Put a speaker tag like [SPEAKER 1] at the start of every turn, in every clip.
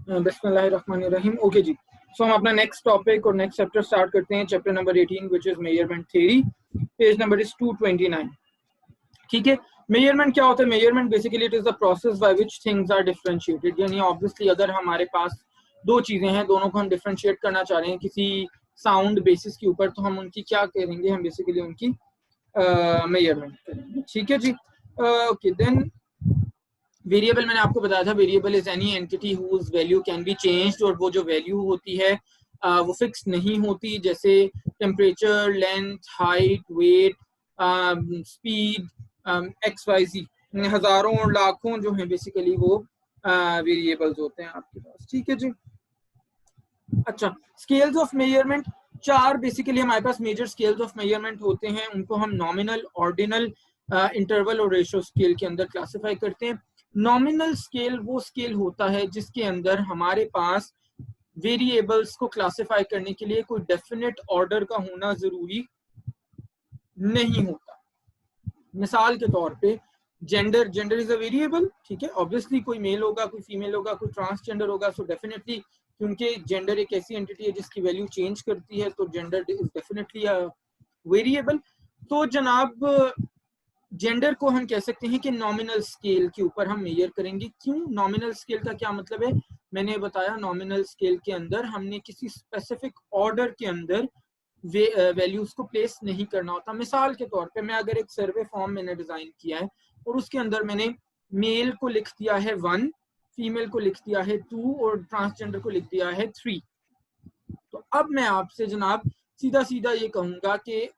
[SPEAKER 1] बिस्मिल्लाहिर्रहमानिर्रहीम। ओके जी, सो हम अपना नेक्स्ट टॉपिक और नेक्स्ट चैप्टर स्टार्ट करते हैं। Chapter number 18 which is measurement theory. Page number is 229। ठीक है, मेजरमेंट क्या होता है? Measurement basically it is the process by which things are differentiated. यानी ऑब्वियसली अगर हमारे पास दो चीजें हैं, दोनों को हम डिफरेंशिएट करना चाह रहे हैं किसी साउंड बेसिस के ऊपर, तो हम उनकी क्या करेंगे? हम बेसिकली उनकी मेजरमेंट करेंगे। ठीक है जी। ओके देन, वेरिएबल मैंने आपको बताया था, variable is any entity whose value can be changed, और वो जो वैल्यू होती है वो फिक्स नहीं होती। जैसे temperature, length, height, weight, speed, x y z, हजारों और लाखों जो है बेसिकली वो वेरिएबल्स होते हैं आपके पास। ठीक है जी। अच्छा, स्केल्स ऑफ मेजरमेंट चार बेसिकली हमारे पास मेजर स्केल्स ऑफ मेजरमेंट होते हैं। उनको हम नॉमिनल, ऑर्डिनल, इंटरवल और रेशियो स्केल के अंदर क्लासिफाई करते हैं। नॉमिनल स्केल वो स्केल होता है जिसके अंदर हमारे पास वेरिएबल्स को क्लासिफाई करने के लिए कोई डेफिनेट ऑर्डर का होना जरूरी नहीं होता। मिसाल के तौर पे gender, gender is a variable. ठीक है, ऑब्वियसली कोई मेल होगा, कोई फीमेल होगा, कोई ट्रांसजेंडर होगा, सो डेफिनेटली क्योंकि जेंडर एक ऐसी एंटिटी है जिसकी वैल्यू चेंज करती है, तो gender is definitely a variable. तो जनाब, जेंडर को हम कह सकते हैं कि नॉमिनल स्केल के ऊपर हम मेजर करेंगे। क्यों? नॉमिनल स्केल का क्या मतलब है? मैंने बताया, नॉमिनल स्केल के अंदर हमने किसी स्पेसिफिक ऑर्डर के अंदर वैल्यूज को प्लेस नहीं करना होता। मिसाल के तौर पे मैं अगर एक सर्वे फॉर्म मैंने डिजाइन किया है और उसके अंदर मैंने मेल को लिख दिया है 1, फीमेल को लिख दिया है 2 और ट्रांसजेंडर को लिख दिया है 3, तो अब मैं आपसे जनाब सीधा सीधा ये कहूंगा कि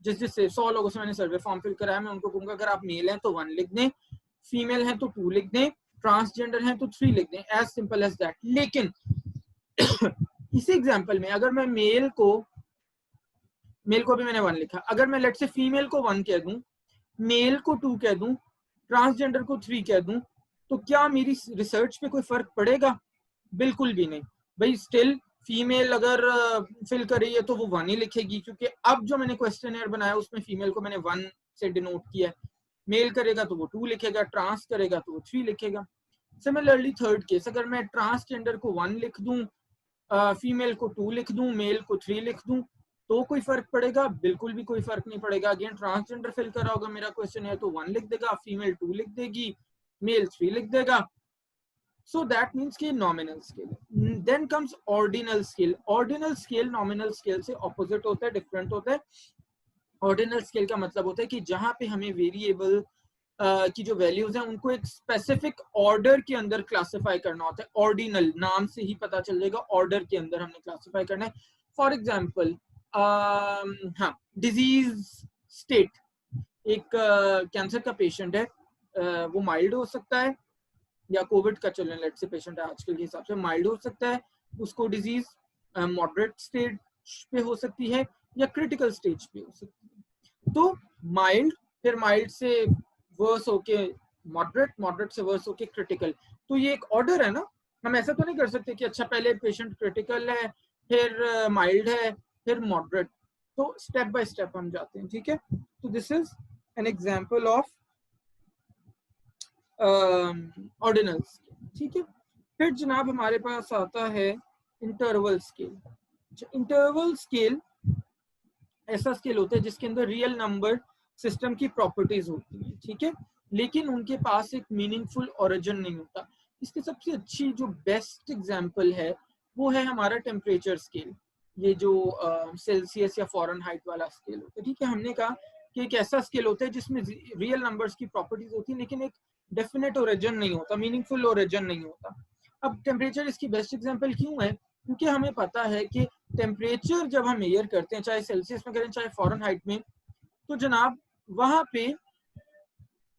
[SPEAKER 1] जिससे 100 लोगों से मैंने सर्वे फॉर्म फिल कराया, मैं उनको कहूंगा अगर आप मेल हैं तो 1 लिख दें, फीमेल हैं तो 2 लिख दें, ट्रांसजेंडर हैं तो 3 लिख दें। As simple as that. लेकिन इसी एग्जाम्पल में अगर मैं मेल को भी मैंने 1 लिखा, अगर मैं लेट से फीमेल को 1 कह दूं, मेल को 2 कह दूं, ट्रांसजेंडर को 3 कह दूं, तो क्या मेरी रिसर्च पे कोई फर्क पड़ेगा? बिल्कुल भी नहीं भाई। स्टिल फीमेल अगर फिल कर रही है तो वो 1 ही लिखेगी, क्योंकि अब जो मैंने क्वेश्चन बनाया उसमें फीमेल को मैंने 1 से डिनोट किया है। मेल करेगा तो वो 2 लिखेगा, ट्रांस करेगा तो वो 3 लिखेगा। सिमिलरली थर्ड केस, अगर मैं ट्रांसजेंडर को 1 लिख दूं, फीमेल को 2 लिख दूं, मेल को 3 लिख दूं, तो कोई फर्क पड़ेगा? बिल्कुल भी कोई फर्क नहीं पड़ेगा। अगेन ट्रांसजेंडर फिल करा होगा मेरा क्वेश्चन है तो 1 लिख देगा, फीमेल 2 लिख देगी, मेल 3 लिख देगा। So that means कि nominal scale. Then comes ordinal scale. Ordinal scale nominal scale से opposite होता है, different होता है। Ordinal scale का मतलब होता है कि जहां पे हमें वेरिएबल की जो वैल्यूज हैं उनको एक स्पेसिफिक ऑर्डर के अंदर क्लासिफाई करना होता है। ऑर्डिनल नाम से ही पता चल जाएगा, ऑर्डर के अंदर हमने क्लासिफाई करना है। फॉर एग्जाम्पल, हाँ, डिजीज स्टेट, एक कैंसर का पेशेंट है, वो माइल्ड हो सकता है, या कोविड का चलने लेट से पेशेंट है आजकल के हिसाब से, माइल्ड हो सकता है, उसको डिजीज मॉडरेट स्टेज पे हो सकती है या क्रिटिकल स्टेज पे हो सकती है। तो माइल्ड, फिर माइल्ड से वर्स होके मॉडरेट, मॉडरेट से वर्स होके क्रिटिकल, तो ये एक ऑर्डर है ना। हम ऐसा तो नहीं कर सकते कि अच्छा पहले पेशेंट क्रिटिकल है, फिर माइल्ड है, फिर मॉडरेट। तो स्टेप बाय स्टेप हम जाते हैं। ठीक है, तो this is an example of ordinal scale. ठीक है, फिर जनाब हमारे पास आता है इंटरवल स्केल। इंटरवल स्केल ऐसा स्केल होता है जिसके अंदर रियल नंबर सिस्टम की प्रॉपर्टीज होती है। ठीक है, लेकिन उनके पास एक मीनिंगफुल ओरिजिन नहीं होता। इसकी सबसे अच्छी जो बेस्ट एग्जांपल है वो है हमारा टेम्परेचर स्केल। ये जो सेल्सियस या फॉरेनहाइट वाला स्केल होता है। ठीक है, हमने कहा कि एक ऐसा स्केल होता है जिसमें रियल नंबर्स की प्रॉपर्टीज होती है लेकिन एक डेफिनेट ओरिजिन नहीं होता, मीनिंगफुल ओरिजिन नहीं होता। अब टेम्परेचर इसकी बेस्ट एग्जांपल क्यों है? क्योंकि हमें पता है कि टेम्परेचर जब हम मेजर करते हैं, चाहे सेल्सियस में करें चाहे फॉरेनहाइट में, तो जनाब वहां पे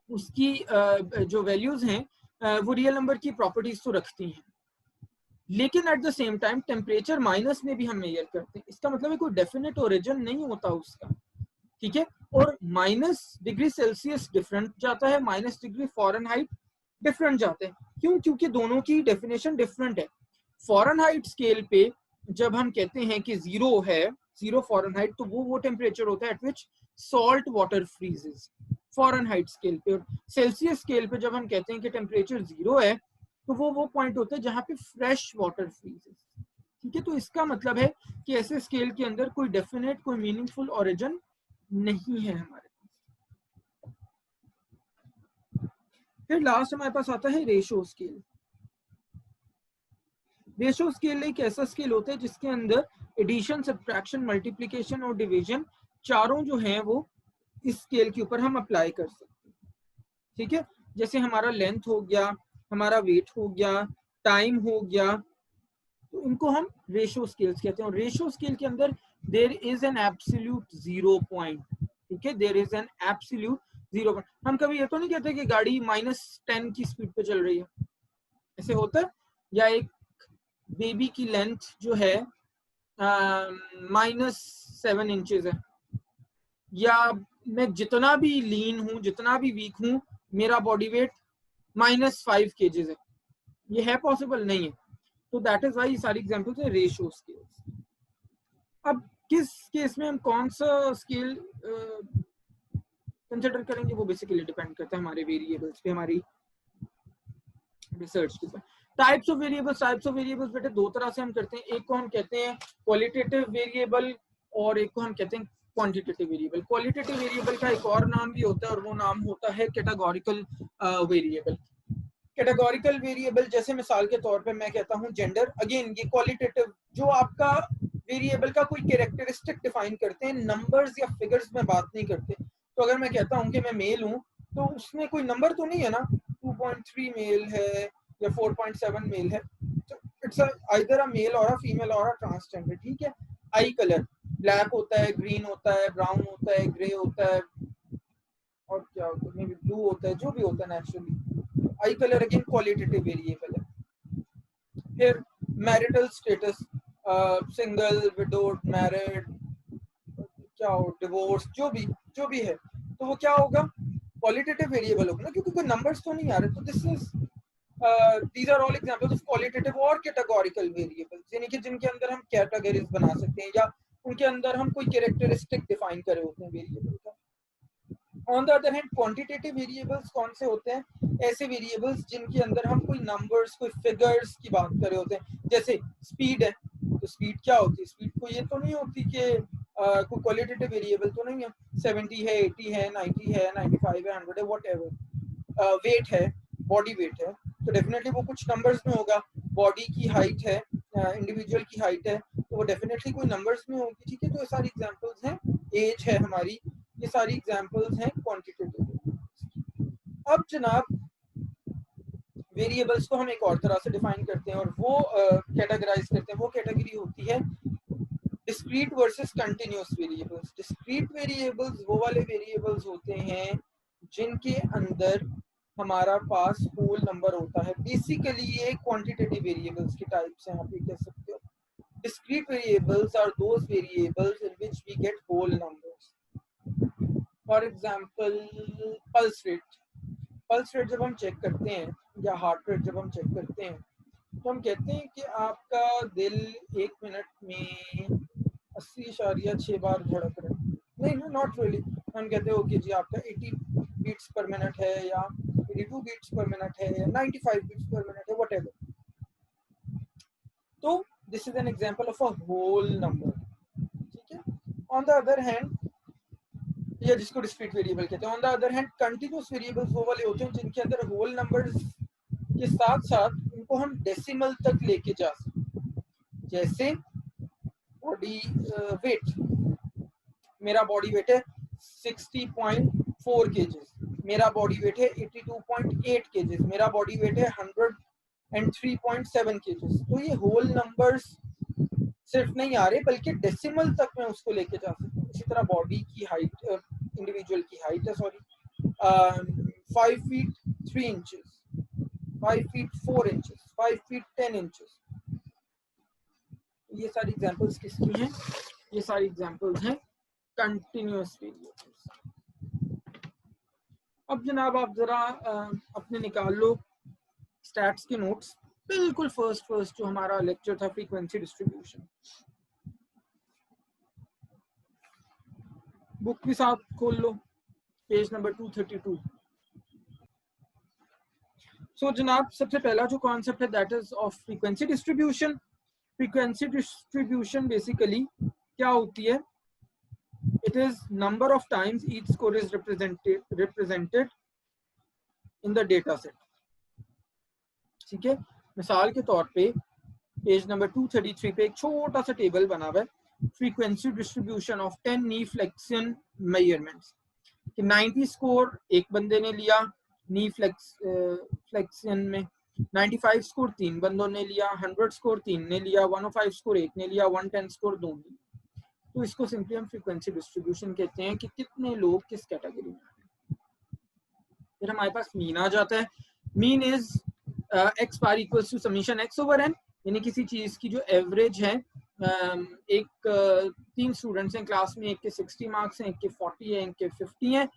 [SPEAKER 1] उसकी जो वैल्यूज हैं वो रियल नंबर की प्रॉपर्टीज तो रखती हैं, लेकिन at the same time temperature minus में भी हम मेजर करते हैं। इसका मतलब है कोई डेफिनेट ओरिजिन नहीं होता उसका। ठीक है, और माइनस डिग्री सेल्सियस डिफरेंट जाता है, माइनस डिग्री फॉरेनहाइट डिफरेंट जाते हैं। क्यों? क्योंकि दोनों की डेफिनेशन डिफरेंट है। फॉरेनहाइट स्केल पे जब हम कहते हैं कि 0 है, 0 फॉरेनहाइट, तो वो टेम्परेचर होता है eight which salt water freezes Fahrenheit scale पे। और सेल्सियस स्केल पे जब हम कहते हैं कि टेम्परेचर 0 है, तो वो पॉइंट होता है जहाँ पे फ्रेश वाटर फ्रीजेस। ठीक है, तो इसका मतलब है कि ऐसे स्केल के अंदर कोई डेफिनेट कोई मीनिंगफुल ओरिजिन नहीं है हमारे पास। फिर लास्ट हमारे पास आता है रेशो स्केल। रेशो स्केल एक ऐसा स्केल होता है जिसके अंदर एडिशन, सब्ट्रैक्शन, मल्टीप्लिकेशन और डिवीजन चारों जो हैं वो इस स्केल के ऊपर हम अप्लाई कर सकते हैं। ठीक है, जैसे हमारा लेंथ हो गया, हमारा वेट हो गया, टाइम हो गया, तो इनको हम रेशो स्केल्स कहते हैं। और रेशो स्केल के अंदर there is an absolute 0 point. ठीक है, there is an absolute 0 point. हम कभी ये तो नहीं कहते कि गाड़ी -10 की स्पीड पे चल रही है, ऐसे होता है। या एक बेबी की लेंथ जो है -7 इंचेस है, या मैं जितना भी लीन हूं, जितना भी वीक हूं, मेरा बॉडी वेट -5 kgs है, ये है पॉसिबल? नहीं है। तो दैट इज वाई सारी एग्जांपल्स है रेशियो स्केल्स। अब किस केस में हम कौन सा स्केल कंसिडर करेंगे वो बेसिकली डिपेंड करता है हमारे वेरिएबल्स पे, हमारी रिसर्च के ऊपर। टाइप्स ऑफ वेरिएबल्स बेटे दो तरह से हम करते हैं। एक को हम कहते हैं क्वालिटेटिव वेरिएबल और एक को हम कहते हैं क्वांटिटेटिव वेरिएबल। क्वालिटेटिव वेरिएबल का एक और नाम भी होता है और वो नाम होता है कैटेगोरिकल वेरिएबल। कैटेगोरिकल वेरिएबल जैसे मिसाल के तौर पे मैं कहता हूँ जेंडर, अगेन ये क्वालिटेटिव, जो आपका वेरिएबल का कोई कैरेक्टरिस्टिक डिफाइन करते हैं, नंबर्स या फिगर्स में बात नहीं करते। तो अगर मैं कहता हूँ कि मैं मेल हूँ तो उसमें कोई नंबर तो नहीं है ना, 2.3 मेल है या 4.7 मेल है, तो इट्स आइदर अ मेल और अ फीमेल और अ ट्रांसजेंडर। ठीक है, आई कलर ब्लैक होता है, ग्रीन होता है, ब्राउन होता है, ग्रे होता है, और क्या होता है, मे बी ब्लू होता है, जो भी होता है नेचुरली। आई कलर अगेन क्वालिटेटिव वेरिएबल है। फिर marital status, single, widowed, married, क्या हो, डिवोर्स, जो भी है, तो वो क्या होगा, क्वालिटेटिव वेरिएबल होगा ना, क्योंकि कोई नंबर्स तो नहीं आ रहे। तो this is these are all examples of qualitative और categorical variables, यानी कि जिनके अंदर हम कैटेगरीज बना सकते हैं या उनके अंदर हम कोई कैरेक्टरिस्टिक डिफाइन करे होते हैं वेरिएबल का। On the other hand quantitative variables कौन से होते हैं, ऐसे वेरिएबल्स जिनके अंदर हम कोई नंबर्स, कोई फिगर्स की बात कर रहे होते हैं। जैसे स्पीड है, तो स्पीड क्या होती है, स्पीड को ये तो नहीं होती कि कोई क्वालिटेटिव वेरिएबल तो नहीं है, 70 है, 80 है, 90 है, 95 है, 100 है, व्हाटएवर। वेट है, बॉडी वेट है, तो डेफिनेटली वो कुछ नंबर्स में होगा। बॉडी की हाइट है, इंडिविजुअल की हाइट है, तो वो डेफिनेटली कोई नंबर्स में होगी। ठीक है, तो ये सारी एग्जांपल्स हैं। एज है हमारी, ये सारी एग्जांपल्स हैं क्वांटिटेटिव। अब जनाब वेरिएबल्स को हम एक और तरह से डिफाइन करते हैं और वो कैटेगराइज करते हैं। वो कैटेगरी होती है discrete versus continuous variables. Discrete variables वो वाले वेरिएबल्स होते हैं जिनके अंदर हमारा पास होल नंबर होता है। बेसिकली ये क्वांटिटेटिव वेरिएबल्स की टाइप्स हैं, आप ये कह सकते हो। Discrete variables are those variables in which we get whole numbers. For example, pulse rate. Pulse rate जब हम चेक करते हैं या हार्ट रेट जब हम चेक करते हैं तो हम कहते हैं कि आपका दिल 1 मिनट में 80.6 बार धड़क रहा है। नहीं, नॉट रियली। हम कहते हैं ओके जी आपका 80 बीट्स पर मिनट है या 82 बीट्स पर मिनट है या 95 बीट्स पर मिनट है, व्हाटएवर। तो this is an example of a whole number. ठीक है, ऑन द अदर हैंड, या जिसको डिस्क्रीट वेरिएबल कहते हैं। On the other hand continuous variables वो वाले होते हैं जिनके अंदर होल नंबर्स के साथ साथ उनको हम डेसिमल तक लेके जा सकते हैं। जैसे बॉडी वेट, मेरा बॉडी वेट है 60.4 केजेस, मेरा बॉडी वेट है 82.8 केजेस, मेरा बॉडी वेट है 103.7 केजेस। तो ये होल नंबर्स सिर्फ नहीं आ रहे बल्कि डेसिमल तक मैं उसको लेके जा सकता हूँ। इसी तरह बॉडी की हाइट, इंडिविजुअल की हाइट है, sorry, 5 feet 3 inches, 5 feet 4 inches, 5 feet 10 inches. ये सारी एग्जांपल्स किसकी हैं, ये सारी एग्जांपल्स हैं कंटिन्यूअस वेरिएबल्स। अब जनाब आप जरा अपने निकाल लो स्टैट्स के नोट्स। बिल्कुल फर्स्ट जो हमारा लेक्चर था फ्रीक्वेंसी डिस्ट्रीब्यूशन, बुक के साथ खोल लो, पेज नंबर 232। सो जनाब सबसे पहला जो कॉन्सेप्ट है that is of frequency distribution. Frequency distribution basically क्या होती है? It is number of times each score is represented in the data set. ठीक है, मिसाल के तौर पे पेज नंबर 233 पे एक छोटा सा टेबल बना हुआ है, frequency distribution of 10 knee flexion measurements. कि 90 स्कोर एक बंदे ने लिया नी फ्लेक्शन में, 95 स्कोर 3 बंदों ने लिया, 100 स्कोर 3 ने लिया, 105 स्कोर 1 ने लिया, 110 स्कोर 2 ने लिया। तो इसको सिंपली हम फ्रीक्वेंसी डिस्ट्रीब्यूशन कहते हैं कि कितने लोग किस कैटेगरी में हैं। फिर हमारे पास मीन आ जाता है। Mean is x bar equals to summation x over n, यानी किसी चीज की जो एवरेज है। एक 3 स्टूडेंट्स हैं क्लास में, एक के 60 मार्क्स हैं, एक के 40 है, एक के 50 हैं।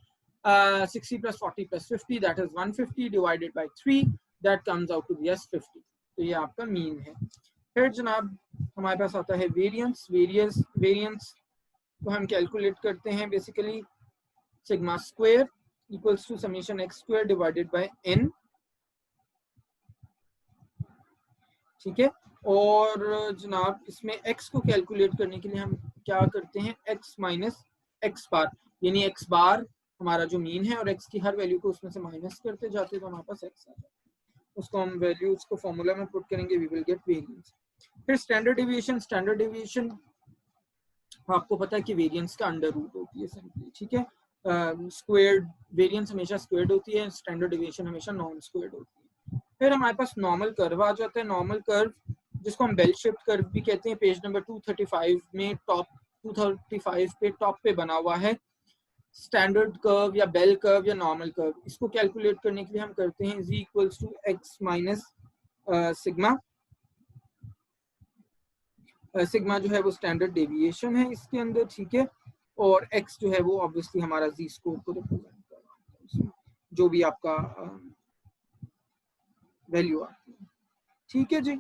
[SPEAKER 1] 60 plus 40 plus 50 that is 150 divided by 3 that comes out to be as 50। तो ये आपका मीन है। फिर जनाब हमारे पास आता है वेरिएंस। वेरिएंस को हम कैलकुलेट करते हैं basically sigma square equals to summation x square divided by n. ठीक है, और जनाब इसमें x को कैलकुलेट करने के लिए हम क्या करते हैं, x माइनस एक्स बार, यानी x बार हमारा जो मीन है और x की हर वैल्यू को उसमें से माइनस करते जाते हैं तो हमारे पास x आ जाता है। उसको हम वैल्यू उसको फॉर्मूला में पुट करेंगे, वी विल गेट वेरिएंस। फिर स्टैंडर्ड डेविएशन। स्टैंडर्ड डेविएशन आपको पता है कि वेरिएंस का अंडर रूट होती है सिंपली। ठीक है, स्क्वायर्ड वेरिएंस हमेशा स्क्वायर्ड होती है, स्टैंडर्ड डेविएशन हमेशा नॉन स्क्वायर्ड होती है। फिर हमारे पास नॉर्मल कर्व आ जाता है। नॉर्मल कर्व जिसको हम बेल शेप्ड कर्व भी कहते हैं, पेज नंबर 235 में टॉप 235 पे टॉप पे बना हुआ है स्टैंडर्ड कर्व या बेल कर्व या नॉर्मल कर्व। इसको कैलकुलेट करने के लिए हम करते हैं z equals to x minus sigma. Sigma जो है वो स्टैंडर्ड डेविएशन है इसके अंदर। ठीक है, और x जो है वो ऑब्वियसली हमारा z स्कोर को रिप्रेजेंट कर रहा है, जो भी आपका वैल्यू आती है। ठीक है जी।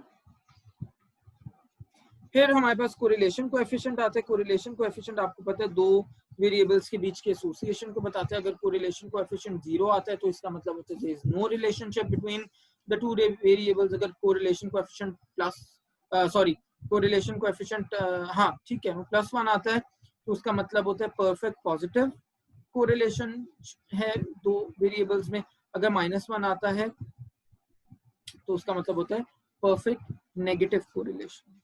[SPEAKER 1] फिर हमारे पास कोरिलेशन कोएफिशिएंट आता है। कोरिलेशन कोएफिशिएंट आपको पता है दो वेरिएबल्स के बीच के एसोसिएशन को बताता है। अगर कोरिलेशन कोएफिशिएंट 0 आता है तो इसका मतलब होता है there is no relationship between the two variables. अगर कोरिलेशन कोएफिशिएंट कोरिलेशन कोएफिशिएंट हाँ ठीक है +1 आता है तो उसका मतलब होता है परफेक्ट पॉजिटिव कोरिलेशन है दो वेरिएबल्स में। अगर -1 आता है तो उसका मतलब होता है परफेक्ट नेगेटिव कोरिलेशन।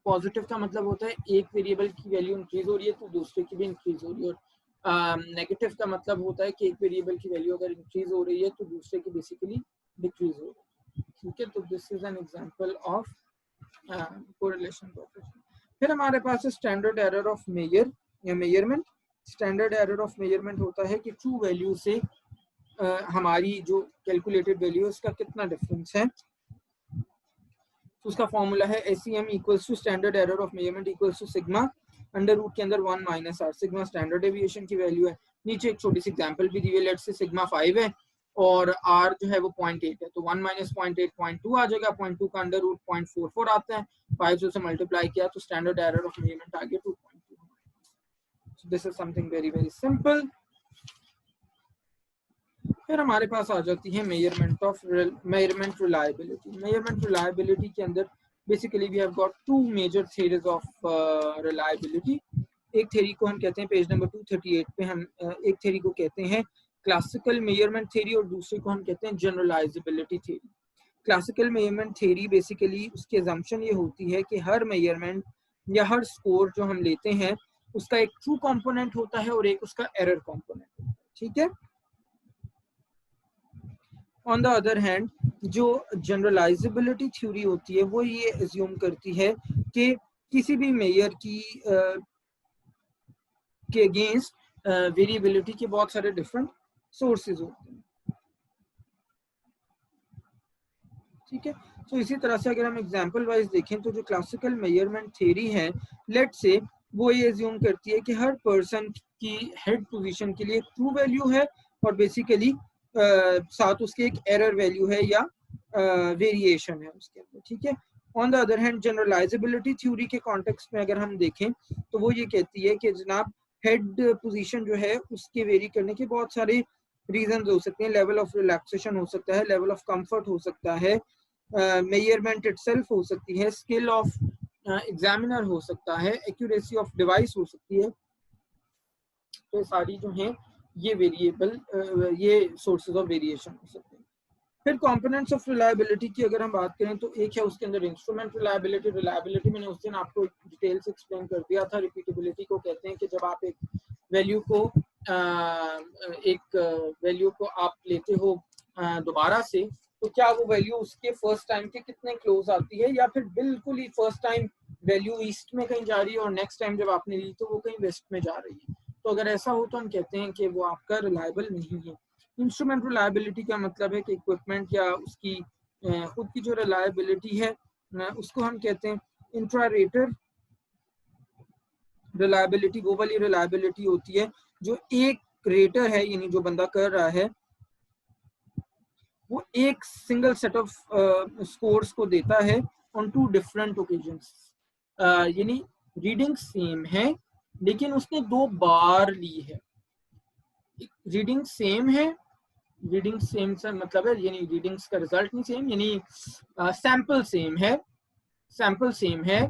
[SPEAKER 1] पॉजिटिव का मतलब होता है एक वेरिएबल की वैल्यू इंक्रीज हो रही है तो दूसरे की भी इंक्रीज हो रही है, और नेगेटिव का मतलब होता है कि एक वेरिएबल की वैल्यू अगर इंक्रीज हो रही है तो दूसरे की बेसिकली डिक्रीज हो रही है। ठीक है, तो this is an example of correlation coefficient. फिर हमारे पास है स्टैंडर्ड एरर ऑफ मेजर या measurement. Standard error of measurement होता है कि ट्रू वैल्यू से हमारी जो कैलकुलेटेड वैल्यू है उसका कितना डिफरेंस है। तो उसका फॉर्मूला है SEM equals to standard error of measurement equals to sigma under root के अंदर 1 minus r. Sigma standard deviation की वैल्यू है। नीचे एक छोटी सी एग्जांपल भी दी हुई है, लेट्स से सिग्मा 5 है और r जो है वो 0.8 है तो 1 माइनस 0.8 0.2 आ जाएगा। 0.2 का अंडर रूट 0.44 आता है, 5 से मल्टीप्लाई किया तो स्टैंडर्ड एरर ऑफ मेजरमेंट आ गया 2.2। So this is something very very simple. फिर हमारे पास आ जाती है मेजरमेंट रिलायबिलिटी। मेजरमेंट रिलायबिलिटी के अंदर basically we have got two major theories of reliability. एक थ्योरी को हम कहते हैं पेज नंबर 238 पे हम एक थ्योरी को कहते हैं क्लासिकल मेजरमेंट थ्योरी और दूसरे को हम कहते हैं generalisability theory. Classical measurement theory basically उसकी अजम्पशन ये होती है कि हर मेजरमेंट या हर स्कोर जो हम लेते हैं उसका एक ट्रू कंपोनेंट होता है और एक उसका एरर कंपोनेंट होता है। ठीक है, ऑन द अदर हैंड जो जनरलाइजेबिलिटी थ्योरी होती है वो ये एज्यूम करती है कि किसी भी मेजर की के अगेंस्ट वेरिएबिलिटी के बहुत सारे डिफरेंट सोर्सेज होते हैं। ठीक है, तो इसी तरह से अगर हम एग्जांपल वाइज देखें तो जो क्लासिकल मेजरमेंट थ्योरी है लेट से वो ये एज्यूम करती है कि हर पर्सन की हेड पोजीशन के लिए ट्रू वैल्यू है और बेसिकली साथ उसके एक एरर वैल्यू है या वेरिएशन है उसके अंदर। ठीक है, on the other hand generalisability theory के कॉन्टेक्स्ट में अगर हम देखें तो वो ये कहती है कि जनाब हेड पोजीशन जो है उसके वेरी करने के बहुत सारे रीजन हो सकते हैं, लेवल ऑफ रिलैक्सेशन हो सकता है, लेवल ऑफ कंफर्ट हो सकता है, मेजरमेंट इटसेल्फ हो सकती है, स्किल ऑफ एग्जामिनर हो सकता है, एक्यूरेसी ऑफ डिवाइस हो सकती है। तो सारी जो हैं ये वेरिएबल ये सोर्सेज ऑफ वेरिएशन हो सकते हैं। फिर कंपोनेंट्स ऑफ रिलायबिलिटी की अगर हम बात करें तो एक है उसके अंदर इंस्ट्रूमेंट रिलायबिलिटी। रिलायबिलिटी मैंने उस दिन आपको डिटेल से एक्सप्लेन कर दिया था। रिपीटेबिलिटी को कहते हैं कि जब आप एक वैल्यू को आप लेते हो दोबारा से, तो क्या वो वैल्यू उसके फर्स्ट टाइम के कितने क्लोज आती है, या फिर बिल्कुल ही फर्स्ट टाइम वैल्यू ईस्ट में कहीं जा रही है और नेक्स्ट टाइम जब आपने ली तो वो कहीं वेस्ट में जा रही है। तो अगर ऐसा हो तो हम कहते हैं कि वो आपका रिलायबल नहीं है। इंस्ट्रूमेंट रिलायबिलिटी का मतलब है कि इक्विपमेंट या उसकी खुद की जो रिलायबिलिटी है उसको हम कहते हैं इंट्रा रेटर रिलायबिलिटी। वो वाली रिलायबिलिटी होती है जो एक रेटर है, यानी जो बंदा कर रहा है वो एक सिंगल सेट ऑफ स्कोर्स को देता है ऑन टू डिफरेंट ओकेजन्स। यानी रीडिंग सेम है लेकिन उसने 2 बार ली है। रीडिंग सेम है, रीडिंग सेम से मतलब है यानी रीडिंग्स का रिजल्ट नहीं सेम, यानी सैंपल सेम है, सैंपल सेम है,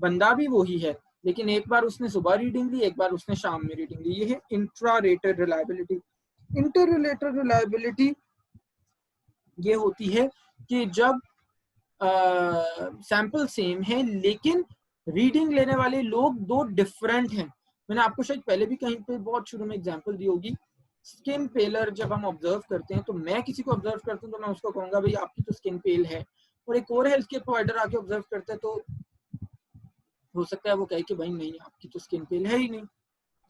[SPEAKER 1] बंदा भी वही है, लेकिन एक बार उसने सुबह रीडिंग ली, एक बार उसने शाम में रीडिंग ली। ये है intra rater reliability. Inter rater reliability ये होती है कि जब सैंपल सेम है लेकिन रीडिंग लेने वाले लोग 2 डिफरेंट हैं। मैंने आपको शायद पहले भी कहीं पे बहुत शुरू में एग्जांपल दी होगी। स्किन पेलर जब हम ऑब्जर्व करते हैं तो मैं किसी को ऑब्जर्व करता हूँ तो मैं उसको कहूंगा भाई आपकी तो स्किन पेल है, और एक और हेल्थ केयर प्रोवाइडर आके ऑब्जर्व करता है तो हो सकता है वो कहे कि भाई नहीं आपकी तो स्किन पेल है ही नहीं।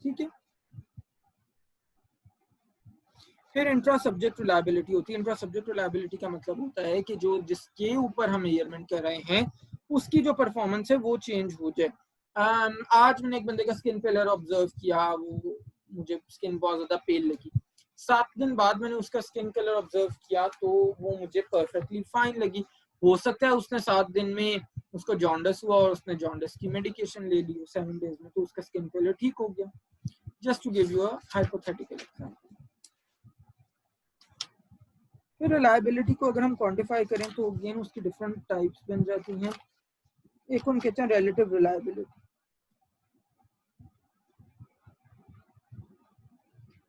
[SPEAKER 1] ठीक है। फिर इंट्रा सब्जेक्ट रिलायबिलिटी होती है। इंट्रा सब्जेक्ट रिलायबिलिटी का मतलब होता है कि जो जिसके ऊपर हम मेजरमेंट कर रहे हैं उसकी जो परफॉर्मेंस है वो चेंज हो जाए। आज मैंने एक बंदे का स्किन पेलर ऑब्जर्व किया, वो मुझे स्किन बहुत ज्यादा पेल लगी। 7 दिन बाद मैंने उसका स्किन कलर ऑब्जर्व किया तो वो मुझे परफेक्टली फाइन लगी। हो सकता है उसने 7 दिन में उसको जॉन्डिस हुआ और उसने जॉन्डिस की मेडिकेशन ले ली 7 डेज में, तो उसका स्किन कलर ठीक हो गया। Just to give you a hypothetical example. फिर रिलायबिलिटी को अगर हम क्वांटिफाई करें तो अगेन उसकी डिफरेंट टाइप्स बन जाती हैं। एक हम कहते हैं रिलेटिव रिलायबिलिटी।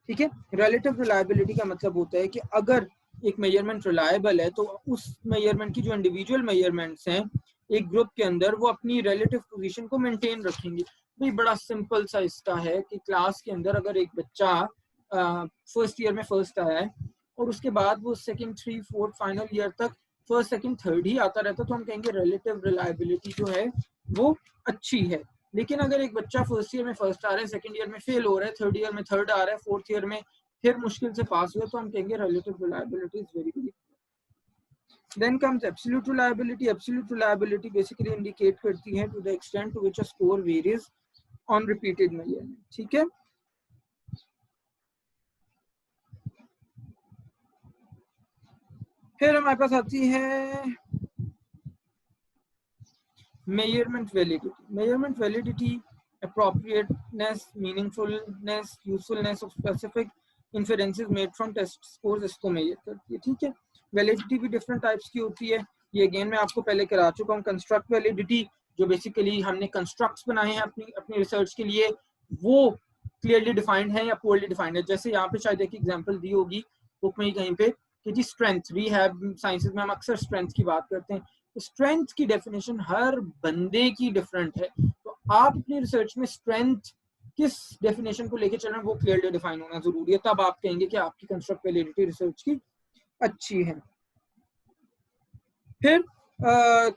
[SPEAKER 1] ठीक है। रिलेटिव रिलायबिलिटी का मतलब होता है कि अगर एक मेजरमेंट रिलायबल है तो उस मेजरमेंट की जो इंडिविजुअल मेजरमेंट्स हैं एक ग्रुप के अंदर वो अपनी रिलेटिव पोजीशन को मेंटेन रखेंगे। भाई बड़ा सिंपल सा इसका है कि क्लास के अंदर अगर एक बच्चा फर्स्ट ईयर में फर्स्ट आया है और उसके बाद वो सेकंड 3 4 फाइनल ईयर तक फर्स्ट सेकंड थर्ड ही आता रहता तो हम कहेंगे रिलेटिव रिलायबिलिटी जो है वो अच्छी है। लेकिन अगर एक बच्चा फर्स्ट ईयर में फर्स्ट आ रहा है, सेकंड ईयर में फेल हो रहा है, थर्ड ईयर में थर्ड आ रहा है, फोर्थ ईयर में फिर मुश्किल से पास हुआ, तो हम कहेंगे relative reliability is very good. Then comes absolute reliability. Absolute reliability basically indicate करती है to the extent to which a score varies on repeated measurement. ठीक है। फिर हमारे पास आती है measurement validity. Measurement validity, appropriateness, meaningfulness, usefulness of specific inferences made from test scores इसको major करती है। ठीक है। वैलिडिटी भी डिफरेंट टाइप्स की होती है। ये अगेन मैं आपको पहले करा चुका हूँ। कंस्ट्रक्ट वैलिडिटी जो बेसिकली हमने कंस्ट्रक्ट्स बनाए हैं अपनी रिसर्च के लिए, वो क्लियरली डिफाइंड है या पोअरली डिफाइंड है। जैसे यहाँ पे शायद एक एग्जांपल दी होगी बुक में ही कहीं पे कि जी स्ट्रेंथ, रिहैब साइंसेज में हम अक्सर स्ट्रेंथ की बात करते हैं। स्ट्रेंथ की डेफिनेशन हर बंदे की डिफरेंट है, तो आप अपनी रिसर्च में स्ट्रेंथ किस डेफिनेशन को लेके चल रहे हैं वो क्लियरली डिफाइन होना जरूरी है, तब आप कहेंगे कि आपकी कंस्ट्रक्ट वैलिडिटी रिसर्च की अच्छी है। फिर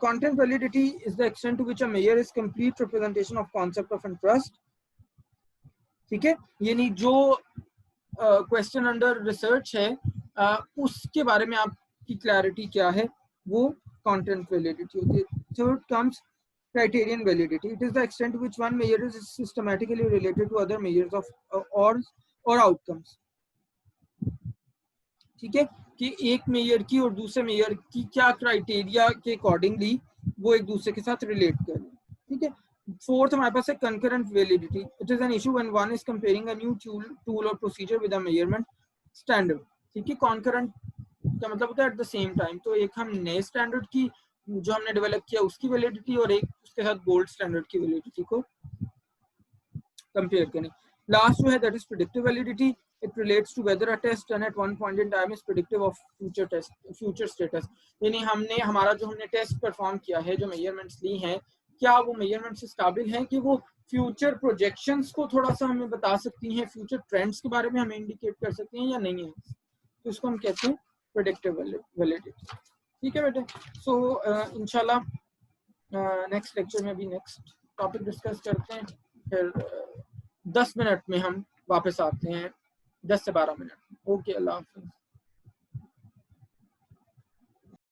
[SPEAKER 1] content validity is the extent to which a measure is complete representation of concept of interest. ठीक है। यानी जो क्वेश्चन अंडर रिसर्च है उसके बारे में आपकी क्लैरिटी क्या है, वो कंटेंट वैलिडिटी होती है। Third comes criterion validity. It is the extent to which one measure is systematically related to other measures of or outcomes. ठीक है कि एक मेजर की और दूसरे मेजर की क्या क्राइटेरिया के अकॉर्डिंगली वो एक दूसरे के साथ रिलेट कर रहे हैं। ठीक है। फोर्थ हमारे पास है concurrent validity. It is an issue when one is comparing a new tool और procedure with a measurement standard, ठीक है। कॉन्करेंट का मतलब होता है एट द सेम टाइम। तो एक हम नए स्टैंडर्ड की जो हमने डेवलप किया उसकी वैलिडिटी और एक उसके साथ गोल्ड स्टैंडर्ड की वैलिडिटी को कंपेयर करें। लास्ट जो है that is predictive validity. It relates to whether a test done at one point in time is predictive of future status. यानी हमने हमारा जो हमने टेस्ट परफॉर्म किया है, जो मेजरमेंट्स ली हैं, क्या वो मेजरमेंट्स इस काबिल हैं कि वो फ्यूचर प्रोजेक्शंस को थोड़ा सा हमें बता सकती हैं, फ्यूचर ट्रेंड्स के बारे में हमें इंडिकेट कर सकती हैं या नहीं है। तो इसको हम कहते हैं प्रेडिक्टिव वैलिडिटी, ठीक है बेटे। सो इंशाल्लाह नेक्स्ट लेक्चर में भी नेक्स्ट टॉपिक डिस्कस करते हैं। फिर 10 मिनट में हम वापस आते हैं, 10 से 12 मिनट। ओके, अल्लाह हाफिज़।